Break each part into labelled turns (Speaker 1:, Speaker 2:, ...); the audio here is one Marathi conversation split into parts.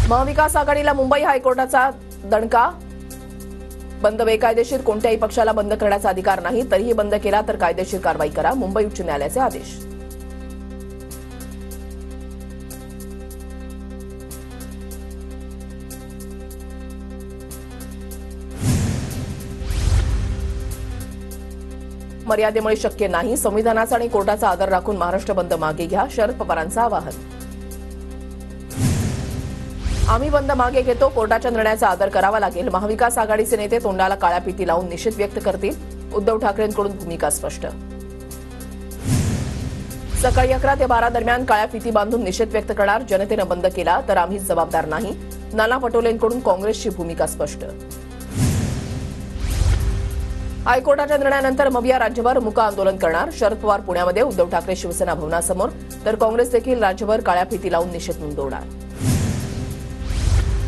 Speaker 1: महाविकास आघाडीला मुंबई हायकोर्टाचा दणका. बंद बेकायदेशीर. कोणत्याही पक्षाला बंद करण्याचा अधिकार नाही. तरीही बंद केला तर कायदेशीर कारवाई करा. मुंबई उच्च न्यायालयाचे आदेश. मर्यादेमुळे शक्य नाही. संविधानाचा आणि कोर्टाचा आदर राखून महाराष्ट्र बंद मागे घ्या. शरद पवारांचं आवाहन. आम्ही बंद मागे घेतो. कोर्टाच्या निर्णयाचा आदर करावा लागेल. महाविकास आघाडीचे नेते तोंडाला काळ्या फिती लावून निषेध व्यक्त करतील. उद्धव ठाकरेंकडून भूमिका स्पष्ट. सकाळी 11 ते 12 दरम्यान काळ्या फिती बांधून निषेध व्यक्त करणार. जनतेनं बंद केला तर आम्ही जबाबदार नाही. नाना पटोलेंकडून काँग्रेसची भूमिका स्पष्ट. हायकोर्टाच्या निर्णयानंतर मविया राज्यभर मूक आंदोलन करणार. शरद पवार पुण्यामध्ये, उद्धव ठाकरे शिवसेना भवनासमोर, तर काँग्रेस देखील राज्यभर काळ्या फिती लावून निषेध नोंदवणार.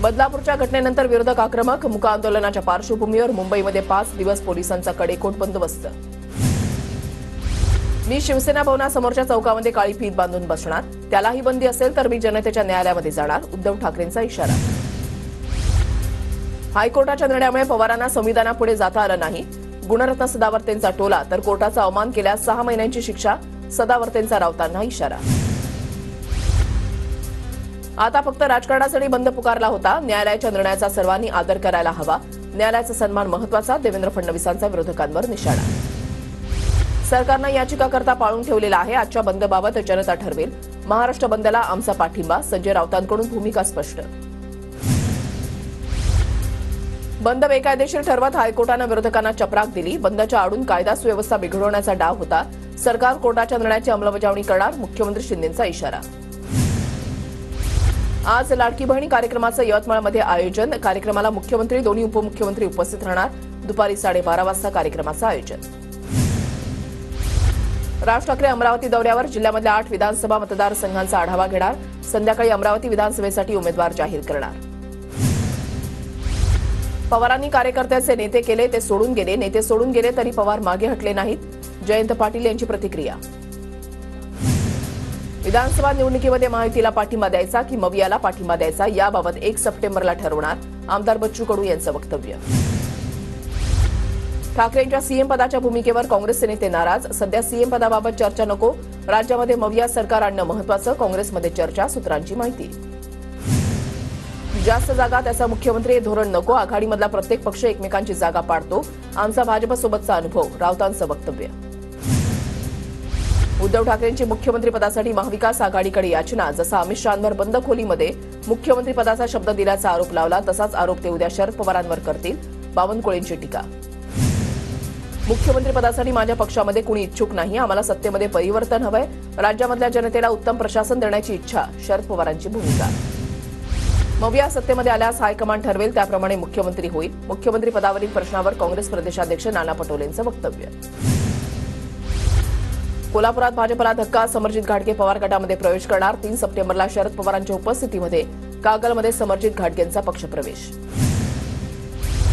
Speaker 1: बदलापूरच्या घटनेनंतर विरोधक आक्रमक. मूक आंदोलनाच्या पार्श्वभूमीवर मुंबईमध्ये 5 दिवस पोलिसांचा कडेकोट बंदोबस्त. मी शिवसेना भवनासमोरच्या चौकामध्ये काळी फीत बांधून बसणार. त्यालाही बंदी असेल तर मी जनतेच्या न्यायालयामध्ये जाणार. उद्धव ठाकरेंचा इशारा. हायकोर्टाच्या निर्णयामुळे पवारांना संविधानापुढे जाता आलं नाही. गुणरत्न सदावर्तेंचा टोला. तर कोर्टाचा अवमान केल्यास 6 महिन्यांची शिक्षा. सदावर्तेंचा राऊतांना इशारा. आता फक्त राजकारणासाठी बंद पुकारला होता. न्यायालयाच्या निर्णयाचा सर्वांनी आदर करायला हवा. न्यायालयाचा सन्मान महत्वाचा. देवेंद्र फडणवीसांचा विरोधकांवर निशाणा. सरकारनं याचिकाकर्ता पाळून ठेवलेला आहे. आजच्या बंदबाबत जनता ठरवेल. महाराष्ट्र बंदला आमचा पाठिंबा. संजय राऊतांकडून भूमिका स्पष्ट. बंद बेकायदेशीर ठरवत हायकोर्टानं विरोधकांना चपराक दिली. बंदच्या आडून कायदा सुव्यवस्था बिघडवण्याचा डाव होता. सरकार कोर्टाच्या निर्णयाची अंमलबजावणी करणार. मुख्यमंत्री शिंदेंचा इशारा. आज लाडकी बहिणी कार्यक्रमाचं यवतमाळमध्ये आयोजन. कार्यक्रमाला मुख्यमंत्री, दोन्ही उपमुख्यमंत्री उपस्थित राहणार. दुपारी 12:30 वाजता कार्यक्रमाचं आयोजन. राज ठाकरे अमरावती दौऱ्यावर. जिल्ह्यामधल्या 8 विधानसभा मतदारसंघांचा आढावा घेणार. संध्याकाळी अमरावती विधानसभेसाठी उमेदवार जाहीर करणार. पवारांनी कार्यकर्त्याचे नेते केले, ते सोडून गेले. नेते सोडून गेले तरी पवार मागे हटले नाहीत. जयंत पाटील यांची प्रतिक्रिया. विधानसभा निवडणुकीमध्ये महायुतीला पाठिंबा द्यायचा की मवियाला पाठिंबा द्यायचा याबाबत 1 सप्टेंबरला ठरवणार. आमदार बच्चू कडू यांचं वक्तव्य. ठाकरेंच्या सीएम पदाच्या भूमिकेवर काँग्रेसचे नेते नाराज. सध्या सीएम पदाबाबत चर्चा नको. राज्यामध्ये मविया सरकार आणणं महत्वाचं. काँग्रेसमध्ये चर्चा. सूत्रांची माहिती. जास्त जागा त्याचा मुख्यमंत्री हे धोरण नको. आघाडीमधला प्रत्येक पक्ष एकमेकांची जागा पाडतो. आमचा भाजपसोबतचा अनुभव. राऊतांचं वक्तव्य. उद्धव ठाकरेंची मुख्यमंत्री पदासाठी महाविकास आघाडीकडे याचना. जसा अमित शहांवर बंद खोलीमध्ये मुख्यमंत्री पदाचा शब्द दिल्याचा आरोप लावला, तसाच आरोप ते उद्या शरद पवारांवर करतील. बावनकुळेंची टीका. मुख्यमंत्री पदासाठी माझ्या पक्षामध्ये कुणी इच्छुक नाही. आम्हाला सत्तेमध्ये परिवर्तन हवंय. राज्यामधल्या जनतेला उत्तम प्रशासन देण्याची इच्छा. शरद पवारांची भूमिका. मविया सत्तेमध्ये आल्यास हायकमांड ठरवेल त्याप्रमाणे मुख्यमंत्री होईल. मुख्यमंत्री पदावरील प्रश्नावर काँग्रेस प्रदेशाध्यक्ष नाना पटोलेंचं वक्तव्य. कोल्हापुरात भाजपला धक्का. समरजित घाटगे पवार गटामध्ये प्रवेश करणार. 3 सप्टेंबरला शरद पवारांच्या उपस्थितीमध्ये कागलमध्ये समरजित घाटगेंचा पक्षप्रवेश.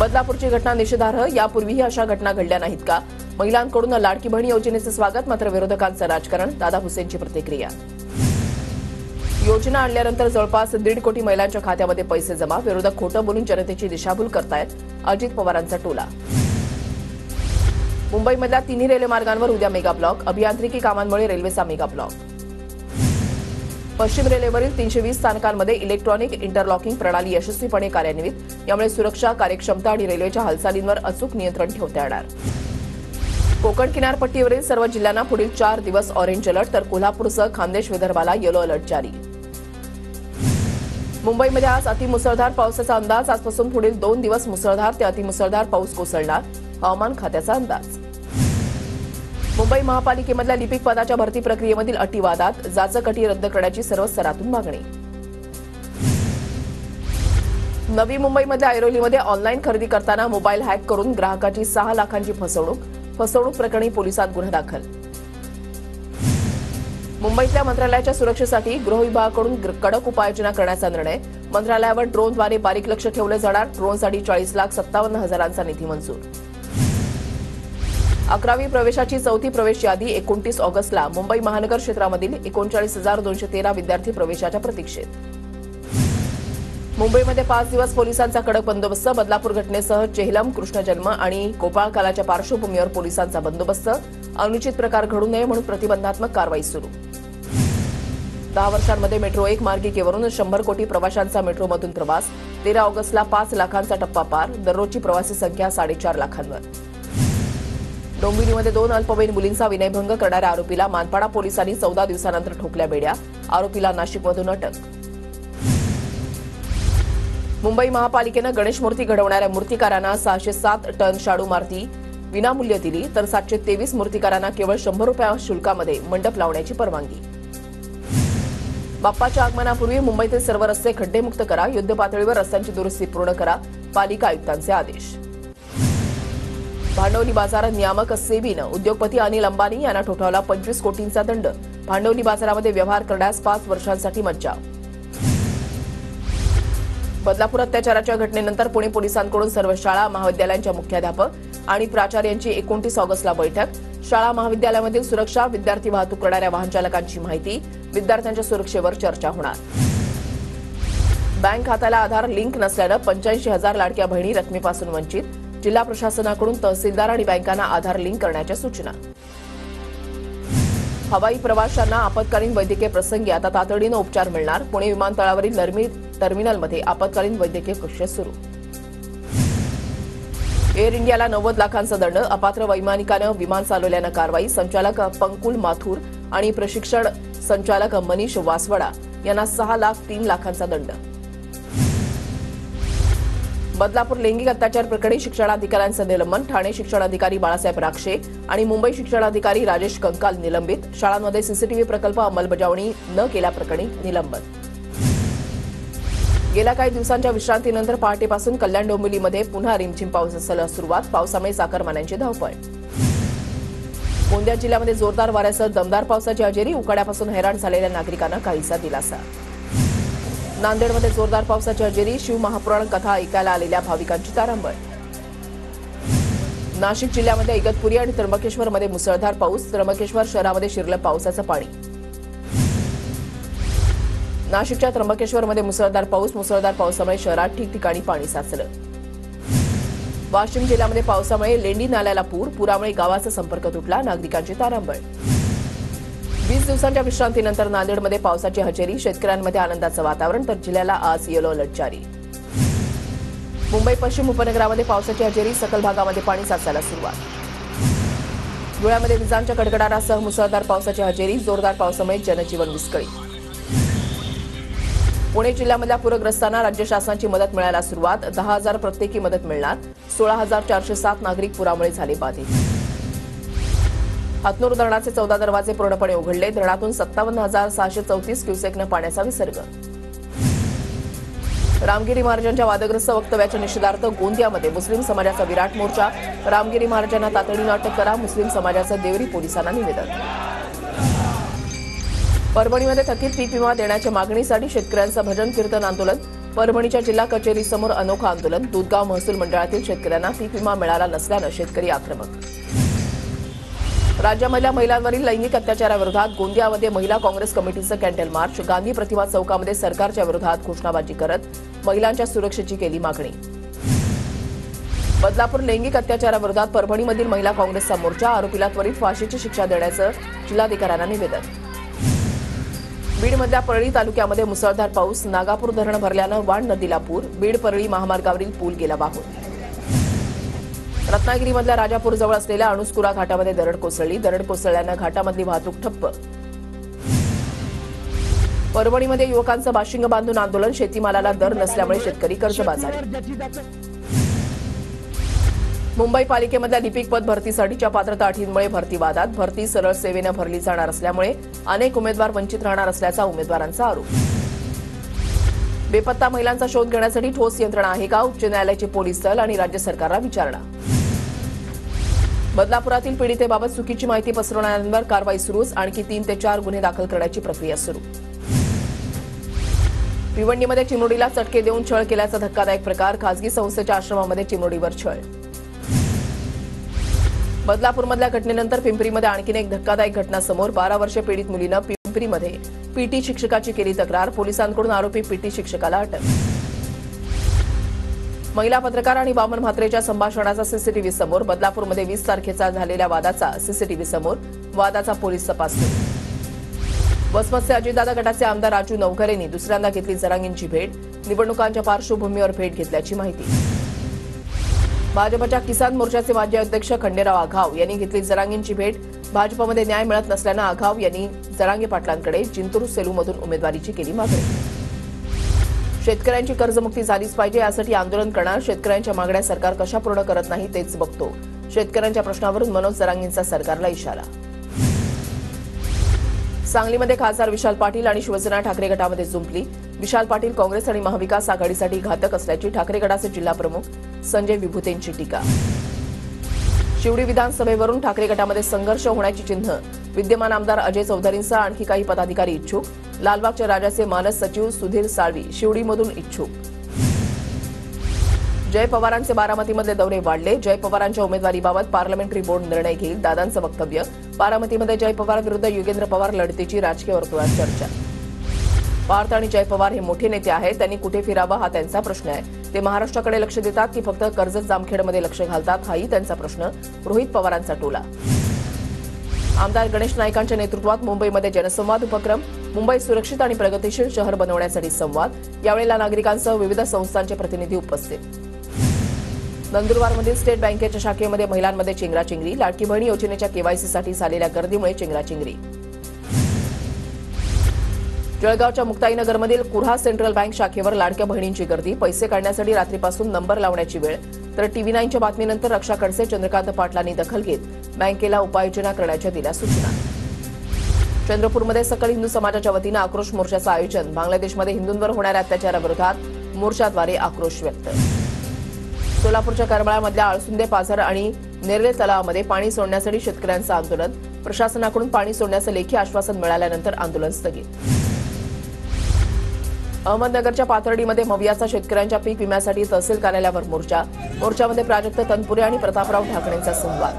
Speaker 1: बदलापूरची घटना निषेधार्ह. यापूर्वीही अशा घटना घडल्या नाहीत का? महिलांकडून लाडकी बहिणी योजनेचं स्वागत. मात्र विरोधकांचं राजकारण. दादा हुसेनची प्रतिक्रिया. योजना आणल्यानंतर जवळपास 1.5 कोटी महिलांच्या खात्यामध्ये पैसे जमा. विरोधक खोटं बोलून जनतेची दिशाभूल करतायत. अजित पवारांचा टोला. मुंबईमधल्या 3 रेल्वे मार्गांवर उद्या मेगा ब्लॉक. अभियांत्रिकी कामांमुळे रेल्वेचा मेगा ब्लॉक. पश्चिम रेल्वेवरील 320 स्थानकांमध्ये इलेक्ट्रॉनिक इंटरलॉकिंग प्रणाली यशस्वीपणे कार्यान्वित. यामुळे सुरक्षा, कार्यक्षमता आणि रेल्वेच्या हालचालींवर अचूक नियंत्रण ठेवता येणार. कोकण किनारपट्टीवरील सर्व जिल्ह्यांना पुढील 4 दिवस ऑरेंज अलर्ट. तर कोल्हापूरसह खान्देश, विदर्भाला येलो अलर्ट जारी. मुंबईमध्ये आज अतिमुसळधार पावसाचा अंदाज. आजपासून पुढील 2 दिवस मुसळधार ते अतिमुसळधार पाऊस कोसळणार. हवामान खात्याचा अंदाज. मुंबई महापालिकेमधल्या लिपिक पदाच्या भरती प्रक्रियेमधील अटीवादात. जाचक अटी रद्द करण्याची सर्व स्तरातून मागणी. नवी मुंबईमधल्या ऐरोलीमध्ये ऑनलाईन खरेदी करताना मोबाईल हॅक करून ग्राहकाची 6 लाखांची फसवणूक. फसवणूक प्रकरणी पोलिसात गुन्हा दाखल. मुंबईतल्या मंत्रालयाच्या सुरक्षेसाठी गृह विभागाकडून कडक उपाययोजना करण्याचा निर्णय. मंत्रालयावर ड्रोनद्वारे बारीक लक्ष ठेवलं जाणार. ड्रोनसाठी 40,57,000चा निधी मंजूर. 11वी प्रवेशाची 4थी प्रवेश यादी 29 ऑगस्टला. मुंबई महानगर क्षेत्रामधील 39,213 विद्यार्थी प्रवेशाच्या प्रतीक्षेत. मुंबईमध्ये 5 दिवस पोलिसांचा कडक बंदोबस्त. बदलापूर घटनेसह चेहलम, कृष्णजन्म आणि गोपाळकालाच्या पार्श्वभूमीवर पोलिसांचा बंदोबस्त. अनुचित प्रकार घडू नये म्हणून प्रतिबंधात्मक कारवाई सुरू. 10 वर्षांमध्ये मेट्रो 1 मार्गिकेवरून 100 कोटी प्रवाशांचा मेट्रोमधून प्रवास. 13 ऑगस्टला 5 लाखांचा टप्पा पार. दररोजची प्रवासी संख्या 4.5 लाखांवर. डोंबिवलीमध्ये 2 अल्पवयीन मुलींचा विनयभंग करणाऱ्या आरोपीला मानपाडा पोलिसांनी 14 दिवसानंतर ठोकल्या बेड्या. आरोपीला नाशिकमधून अटक. मुंबई महापालिकेनं गणेश मूर्ती घडवणाऱ्या मूर्तिकारांना 607 टन शाडू माती विनामूल्य दिली, तर 723 मूर्तिकारांना केवळ 100 रुपया शुल्कामध्ये मंडप लावण्याची परवानगी. बाप्पाच्या आगमनापूर्वी मुंबईतील सर्व रस्ते खड्डेमुक्त करा. युद्धपातळीवर रस्त्यांची दुरुस्ती पूर्ण करा. पालिका आयुक्तांचे आदेश. भांडवली बाजार नियामक सेबीनं उद्योगपती अनिल अंबानी यांना ठोठावला 25 कोटींचा दंड. भांडवली बाजारामध्ये व्यवहार करण्यास 5 वर्षांसाठी मज्जाव. बदलापूर अत्याचाराच्या घटनेनंतर पुणे पोलिसांकडून सर्व शाळा महाविद्यालयांच्या मुख्याध्यापक आणि प्राचार्यांची 29 ऑगस्टला बैठक. शाळा महाविद्यालयामधील सुरक्षा, विद्यार्थी वाहतूक करणाऱ्या वाहन चालकांची माहिती, विद्यार्थ्यांच्या सुरक्षेवर चर्चा होणार. बँक खात्याला आधार लिंक नसल्यानं 85,000 लाडक्या बहिणी रकमेपासून वंचित. जिल्हा प्रशासनाकडून तहसीलदार आणि बँकांना आधार लिंक करण्याच्या सूचना. हवाई प्रवाशांना आपत्कालीन वैद्यकीय प्रसंगी आता तातडीनं उपचार मिळणार. पुणे विमानतळावरील नरमी टर्मिनलमध्ये आपत्कालीन वैद्यकीय कक्ष सुरू. एअर इंडियाला 90 लाखांचा दंड. अपात्र वैमानिकानं विमान चालवल्यानं कारवाई. संचालक पंकुल माथुर आणि प्रशिक्षण संचालक मनीष वासवडा यांना 6,03,00,000चा दंड. बदलापूर लैंगिक अत्याचार प्रकरणी शिक्षणाधिकाऱ्यांचं निलंबन. ठाणे शिक्षणाधिकारी बाळासाहेब राक्षे आणि मुंबई शिक्षणाधिकारी राजेश कंकाल निलंबित. शाळांमध्ये सीसीटीव्ही प्रकल्प अंमलबजावणी न केल्याप्रकरणी निलंबन. गेल्या काही दिवसांच्या विश्रांतीनंतर पहाटेपासून कल्याण डोंबिवलीमध्ये पुन्हा रिमझिम पावसाला सुरुवात. पावसामुळे चाकरमान्यांची धावपळ. गोंदिया जिल्ह्यामध्ये जोरदार वाऱ्यासह दमदार पावसाची हजेरी. उकाड्यापासून हैराण झालेल्या नागरिकांना काहीसा दिलासा. नांदेडमध्ये जोरदार पावसाची हजेरी. शिवमहापुराण कथा ऐकायला आलेल्या भाविकांची तारांबळ. नाशिक जिल्ह्यामध्ये इगतपुरी आणि त्र्यंबकेश्वरमध्ये मुसळधार पाऊस. त्र्यंबकेश्वर शहरामध्ये शिरलं पावसाचं पाणी. नाशिकच्या त्र्यंबकेश्वरमध्ये मुसळधार पाऊस. मुसळधार पावसामुळे शहरात ठिकठिकाणी पाणी साचलं. वाशिम जिल्ह्यामध्ये पावसामुळे लेंडी नाल्याला पूर. पुरामुळे गावाचा संपर्क तुटला. नागरिकांची तारांबळ. 20 दिवसांच्या विश्रांतीनंतर नांदेडमध्ये पावसाची हजेरी. शेतकऱ्यांमध्ये आनंदाचं वातावरण, तर जिल्ह्याला आज येलो अलर्ट जारी. मुंबई पश्चिम उपनगरामध्ये पावसाची हजेरी. सकल भागामध्ये पाणी साचायला सुरुवात. धुळ्यामध्ये विजांच्या कडकडाटासह मुसळधार पावसाची हजेरी. जोरदार पावसामुळे जनजीवन विस्कळीत. पुणे जिल्ह्यामधल्या पूरग्रस्तांना राज्य शासनाची मदत मिळायला सुरुवात. 10,000 प्रत्येकी मदत मिळणार. 16,407 नागरिक पुरामुळे झाले बाधित. हातनूर धरणाचे 14 दरवाजे पूर्णपणे उघडले. धरणातून 57,634 क्युसेकनं पाण्याचा विसर्ग. रामगिरी महाराजांच्या वादग्रस्त वक्तव्याच्या निषेधार्थ गोंदियामध्ये मुस्लिम समाजाचा विराट मोर्चा. रामगिरी महाराजांना तातडीनं अटक करा. मुस्लिम समाजाचं देवरी पोलिसांना निवेदन. परभणीमध्ये थकीत पीक विमा देण्याच्या मागणीसाठी शेतकऱ्यांचं भजन कीर्तन आंदोलन. परभणीच्या जिल्हा कचेरीसमोर अनोखं आंदोलन. दूधगाव महसूल मंडळातील शेतकऱ्यांना पीक विमा मिळाला नसल्यानं शेतकरी आक्रमक. राज्यामधल्या महिलांवरील लैंगिक अत्याचाराविरोधात गोंदियामध्ये महिला काँग्रेस कमिटीचं कॅन्डल मार्च. गांधी प्रतिमा चौकामध्ये सरकारच्या विरोधात घोषणाबाजी करत महिलांच्या सुरक्षेची केली मागणी. बदलापूर लैंगिक अत्याचाराविरोधात परभणीमधील महिला काँग्रेसचा मोर्चा. आरोपीला त्वरित फाशीची शिक्षा देण्याचं जिल्हाधिकाऱ्यांना निवेदन. बीडमधल्या परळी तालुक्यामध्ये मुसळधार पाऊस. नागापूर धरण भरल्यानं वाण नदीला पूर. बीड परळी महामार्गावरील पूल गेला वाहून. रत्नागिरीमधल्या राजापूरजवळ असलेल्या अणुस्कुरा घाटामध्ये दरड कोसळली. दरड कोसळल्यानं घाटामधली वाहतूक ठप्प. परभणीमध्ये युवकांचं बाशिंग बांधून आंदोलन. शेतीमालाला दर नसल्यामुळे शेतकरी कर्जबाजारी. मुंबई पालिकेमधल्या लिपिक पद भरतीसाठीच्या पात्रता अटींमुळे भरती वादात. भरती सरळ सेवेनं भरली जाणार असल्यामुळे अनेक उमेदवार वंचित राहणार असल्याचा उमेदवारांचा आरोप. बेपत्ता महिलांचा शोध घेण्यासाठी ठोस यंत्रणा आहे का? उच्च न्यायालयाचे पोलीस दल आणि राज्य सरकारला विचारणा. बदलापुरातील पीडितेबाबत चुकीची माहिती पसरवणाऱ्यांवर कारवाई सुरूच. आणखी 3 ते 4 गुन्हे दाखल करण्याची प्रक्रिया सुरू. भिवंडीमध्ये चिमुरडीला चटके देऊन छळ केल्याचा धक्कादायक प्रकार. खासगी संस्थेच्या आश्रमामध्ये चिमुरडीवर छळ. बदलापूरमधल्या घटनेनंतर पिंपरीमध्ये आणखीन एक धक्कादायक घटना समोर. 12 वर्षीय पीडित मुलीनं पिंपरीमध्ये पीटी शिक्षकाची केली तक्रार. पोलिसांकडून आरोपी पीटी शिक्षकाला अटक. महिला पत्रकार आणि वामन म्हात्रेच्या संभाषणाचा सीसीटीव्ही समोर. बदलापूरमध्ये 20 तारखेचा झालेल्या वादाचा सीसीटीव्ही समोर. वादाचा पोलीस तपास सुरू. वसमतचे अजितदादा गटाचे आमदार राजू नवघरेंनी दुसऱ्यांदा घेतली जरांगींची भेट. निवडणुकांच्या पार्श्वभूमीवर भेट घेतल्याची माहिती. भाजपच्या किसान मोर्चाचे माजी अध्यक्ष खंडेराव आघाव यांनी घेतली जरांगींची भेट. भाजपमध्ये न्याय मिळत नसल्यानं आघाव यांनी जरांगे पाटलांकडे जिंतूर सेलूमधून उमेदवारीची केली मागणी. शेतकऱ्यांची कर्जमुक्ती झालीच पाहिजे, यासाठी आंदोलन करणार. शेतकऱ्यांच्या मागण्या सरकार कशा पूर्ण करत नाही तेच बघतो. शेतकऱ्यांच्या प्रश्नावरून मनोज जरांगेंचा सरकारला इशारा. सांगलीमध्ये खासदार विशाल पाटील आणि शिवसेना ठाकरे गटामध्ये जुंपली. विशाल पाटील काँग्रेस आणि महाविकास आघाडीसाठी घातक असल्याची ठाकरे गटाचे जिल्हा प्रमुख संजय विभूतेंची टीका. शिवडी विधानसभेवरून ठाकरे गटामध्ये संघर्ष होण्याची चिन्ह. विद्यमान आमदार अजय चौधरींसह आणखी काही पदाधिकारी इच्छुक. लालबागच्या राजाचे मानस सचिव सुधीर साळवी शिवडीमधून इच्छुक. जय पवारांचे बारामतीमधले दौरे वाढले. जय पवारांच्या उमेदवारीबाबत पार्लमेंटरी बोर्ड निर्णय घेईल. दादांचं वक्तव्य. बारामतीमध्ये जय पवार विरुद्ध युगेंद्र पवार लढतीची राजकीय वर्तुळात चर्चा. पार्थ आणि जय पवार हे मोठे नेते आहेत. त्यांनी कुठे फिरावं हा त्यांचा प्रश्न आहे. ते महाराष्ट्राकडे लक्ष देतात की फक्त कर्जत जामखेडमध्ये लक्ष घालतात हाही त्यांचा प्रश्न. रोहित पवारांचा टोला. आमदार गणेश नाईकांच्या नेतृत्वात मुंबईमध्ये जनसंवाद उपक्रम. मुंबई सुरक्षित आणि प्रगतिशील शहर बनवण्यासाठी संवाद. यावेळेला नागरिकांसह विविध संस्थांचे प्रतिनिधी उपस्थित. नंदुरबारमधील स्टेट बँकेच्या शाखेमध्ये महिलांमध्ये चेंगराचेंगरी. लाडकी बहीण योजनेच्या केवायसीसाठी झालेल्या गर्दीमुळे चेंगराचेंगरी. जळगावच्या मुक्ताईनगरमधील कुऱ्हा सेंट्रल बँक शाखेवर लाडक्या बहिणींची गर्दी. पैसे काढण्यासाठी रात्रीपासून नंबर लावण्याची वेळ. तर टीव्ही 9च्या बातमीनंतर रक्षा खडसे चंद्रकांत पाटलांनी दखल घेत बँकेला उपाययोजना करण्याच्या दिल्या सूचना. चंद्रपूरमध्ये सकल हिंदू समाजाच्या वतीनं आक्रोश मोर्चाचं आयोजन. बांगलादेशमध्ये हिंदूंवर होणाऱ्या अत्याचाराविरोधात मोर्चाद्वारे आक्रोश व्यक्त. सोलापूरच्या करमाळ्यामधल्या आळसुंदे पाझर आणि नेरले तलावामध्ये पाणी सोडण्यासाठी शेतकऱ्यांचं आंदोलन. प्रशासनाकडून पाणी सोडण्याचं लेखी आश्वासन मिळाल्यानंतर आंदोलन स्थगित. अहमदनगरच्या पाथर्डीमध्ये मवियाचा शेतकऱ्यांच्या पीक विम्यासाठी तहसील कार्यालयावर मोर्चा. मोर्चामध्ये प्राजक्त तनपुरे आणि प्रतापराव ढाकणेंचा संवाद.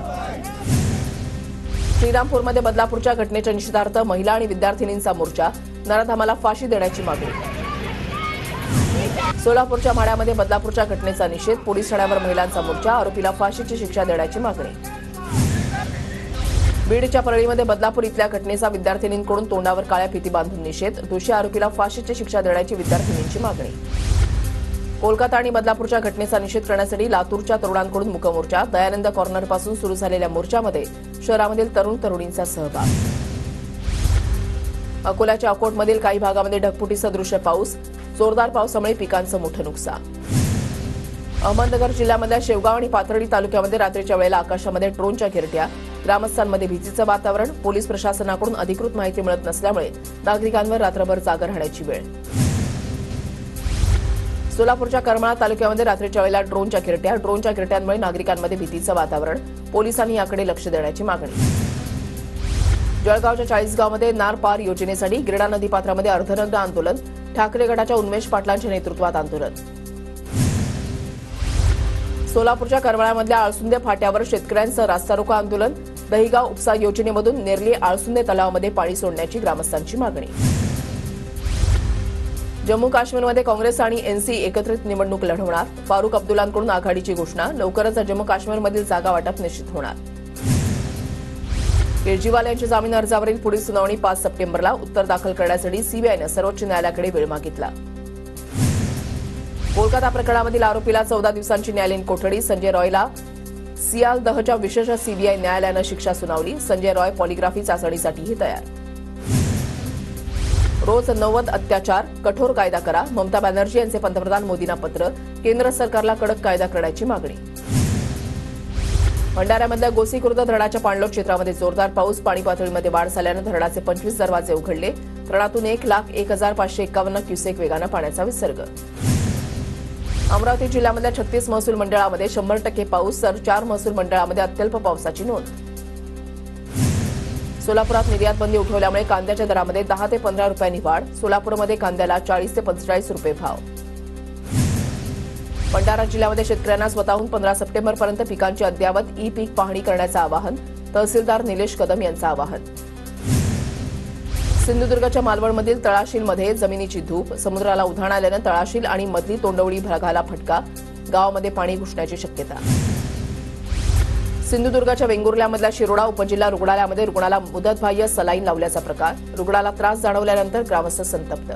Speaker 1: श्रीरामपूरमध्ये बदलापूरच्या घटनेच्या निषेधार्थ महिला आणि विद्यार्थिनींचा मोर्चा. नराधमाला फाशी देण्याची मागणी. सोलापूरच्या माढ्यामध्ये बदलापूरच्या घटनेचा निषेध. पोलीस ठाण्यावर महिलांचा मोर्चा. आरोपीला फाशीची शिक्षा देण्याची मागणी. बीडच्या परळीमध्ये बदलापूर इथल्या घटनेचा विद्यार्थिनींकडून तोंडावर काळ्या फिती बांधून निषेध. दोषी आरोपीला फाशीची शिक्षा देण्याची विद्यार्थिनींची मागणी. कोलकाता आणि बदलापूरच्या घटनेचा निषेध करण्यासाठी लातूरच्या तरुणांकडून मूक मोर्चा. दयानंद कॉर्नरपासून सुरू झालेल्या मोर्चामध्ये शहरामधील तरुण तरुणींचा सहभाग. अकोल्याच्या अकोटमधील काही भागामध्ये ढगफुटीसदृश्य पाऊस. जोरदार पावसामुळे पिकांचं मोठं नुकसान. अहमदनगर जिल्ह्यामधल्या शेवगाव आणि पाथर्डी तालुक्यामध्ये रात्रीच्या वेळेला आकाशामध्ये ड्रोनच्या घिरट्या. ग्रामस्थांमध्ये भीतीचं वातावरण. पोलीस प्रशासनाकडून अधिकृत माहिती मिळत नसल्यामुळे नागरिकांवर रात्रभर जागा राहण्याची वेळ. सोलापूरच्या करमाळा तालुक्यामध्ये रात्रीच्या वेळेला ड्रोनच्या घिरट्या. ड्रोनच्या घिरट्यांमुळे नागरिकांमध्ये भीतीचं वातावरण. पोलिसांनी याकडे लक्ष देण्याची मागणी. जळगावच्या चाळीसगावमध्ये नार पार योजनेसाठी गिरणा नदीपात्रामध्ये अर्धनग्न आंदोलन. ठाकरे गटाच्या उन्मेष पाटलांच्या नेतृत्वात आंदोलन. सोलापूरच्या करमाळ्यामधल्या आळसुंदे फाट्यावर शेतकऱ्यांसह रास्ता रोको आंदोलन. दहिगाव उपसा योजनेमधून नेरली आळसुंदे तलावामध्ये पाणी सोडण्याची ग्रामस्थांची मागणी. जम्मू काश्मीरमध्ये काँग्रेस आणि एनसी एकत्रित निवडणूक लढवणार. फारुख अब्दुल्लांकडून आघाडीची घोषणा. लवकरच जम्मू काश्मीरमधील जागा वाटप निश्चित होणार. केजरीवाल यांच्या जामीन अर्जावरील पुढील सुनावणी 5 सप्टेंबरला. उत्तर दाखल करण्यासाठी सीबीआयनं सर्वोच्च न्यायालयाकडे वेळ मागितला. कोलकाता प्रकरणामधील आरोपीला 14 दिवसांची न्यायालयीन कोठडी. संजय रॉयला सियालदहच्या विशेष सीबीआय न्यायालयानं शिक्षा सुनावली. संजय रॉय पॉलिग्राफी चाचणीसाठीही तयार. रोज 90 अत्याचार. कठोर कायदा करा. ममता बॅनर्जी यांचे पंतप्रधान मोदींना पत्र. केंद्र सरकारला कडक कायदा करण्याची मागणी. भंडाऱ्यामधल्या गोसीखुर्द धरणाच्या पाणलोट क्षेत्रामध्ये जोरदार पाऊस. पाणी पातळीमध्ये वाढ झाल्यानं धरणाचे 25 दरवाजे उघडले. धरणातून 1,01,551 क्युसेक वेगानं पाण्याचा विसर्ग. अमरावती जिल्ह्यामधल्या 36 महसूल मंडळामध्ये 100% पाऊस. तर 4 महसूल मंडळामध्ये अत्यल्प पावसाची नोंद. सोलापुरात निर्यात बंदी उठवल्यामुळे कांद्याच्या दरामध्ये 10 ते 15 रुपयांनी वाढ. सोलापूरमध्ये कांद्याला 40 ते 45 रुपये भाव. भंडारा जिल्ह्यामध्ये शेतकऱ्यांना स्वतःहून 15 सप्टेंबरपर्यंत पिकांची अद्ययावत ई-पीक पाहणी करण्याचं आवाहन. तहसीलदार निलेश कदम यांचं आवाहन. सिंधुदुर्गच्या मालवणमधील तळाशीलमध्ये जमिनीची धूप. समुद्राला उधाण आल्यानं तळाशील आणि मधली तोंडवळी भागाला फटका. गावामध्ये पाणी घुसण्याची शक्यता. सिंधुदुर्गाच्या वेंगुर्ल्यामधल्या शिरोडा उपजिल्हा रुग्णालयामध्ये रुग्णाला मुदतबाह्य सलाईन लावल्याचा प्रकार. रुग्णाला त्रास जाणवल्यानंतर ग्रामस्थ संतप्त.